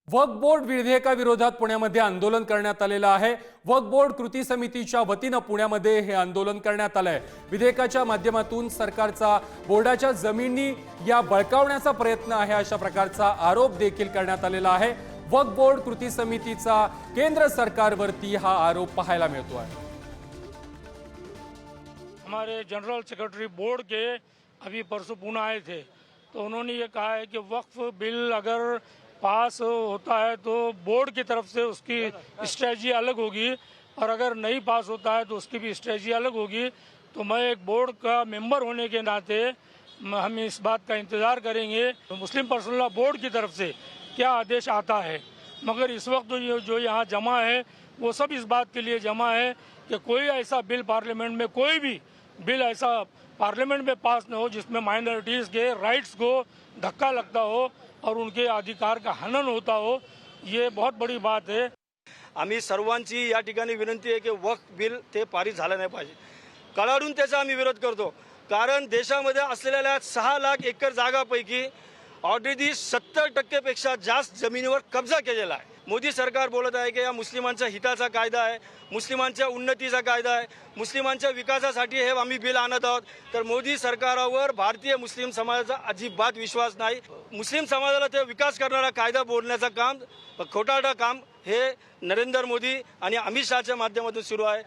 वक्फ board विधेयकाविरोधात पुण्यामध्ये आंदोलन करण्यात आलेलं आहे। वक्फ बोर्ड कृती समितीच्या वतीनं पुण्यामध्ये हे आंदोलन करण्यात आलंय। विधेयकाच्या माध्यमातून सरकारचा बोर्डाच्या जमिनी या बळकावण्याचा प्रयत्न आहे अशा प्रकारचा आरोप देखील करण्यात आलेला आहे। वक्फ बोर्ड कृती समितीचा केंद्र सरकारवरती हा आरोप पाहायला मिळतो आहे। हमारे जनरल सेक्रेटरी बोर्ड के अभी परसों पुणे आए थे, तो उन्होंने ये कहा है कि वक्फ बिल अगर पास होता है तो बोर्ड की तरफ से उसकी स्ट्रेटजी अलग होगी, और अगर नहीं पास होता है तो उसकी भी स्ट्रेटजी अलग होगी। तो मैं एक बोर्ड का मेंबर होने के नाते हम इस बात का इंतज़ार करेंगे मुस्लिम पर्सनल लॉ बोर्ड की तरफ से क्या आदेश आता है। मगर इस वक्त जो यहाँ जमा है वो सब इस बात के लिए जमा है कि कोई ऐसा बिल पार्लियामेंट में, कोई भी बिल ऐसा पार्लियामेंट में पास न हो जिसमें माइनॉरिटीज़ के राइट्स को धक्का लगता हो और उनके अधिकार का हनन होता हो। ये बहुत बड़ी बात है। आम्ही सर्वांची या ठिकाणी विनंती आहे की वक्फ बिल ते पारित झालं नाही पाहिजे। कळाडून त्याचा आम्ही विरोध करतो, कारण देशामध्ये असलेल्या 6 लाख एकर जागापैकी ऑलरेडी 70% पेक्षा जास्त जमिनीवर कब्जा केलेला आहे। मोदी सरकार बोलत आहे की या मुस्लिमांच्या हिताचा कायदा आहे, मुस्लिमांच्या उन्नतीचा कायदा आहे, मुस्लिमांच्या विकासासाठी हे आम्ही बिल आणत आहोत। तर मोदी सरकारवर भारतीय मुस्लिम समाजाचा अजिबात विश्वास नाही। मुस्लिम समाजाला ते विकास करणारा कायदा बोलण्याचं काम, खोटारडा काम हे नरेंद्र मोदी आणि अमित शहाच्या माध्यमातून सुरू आहे।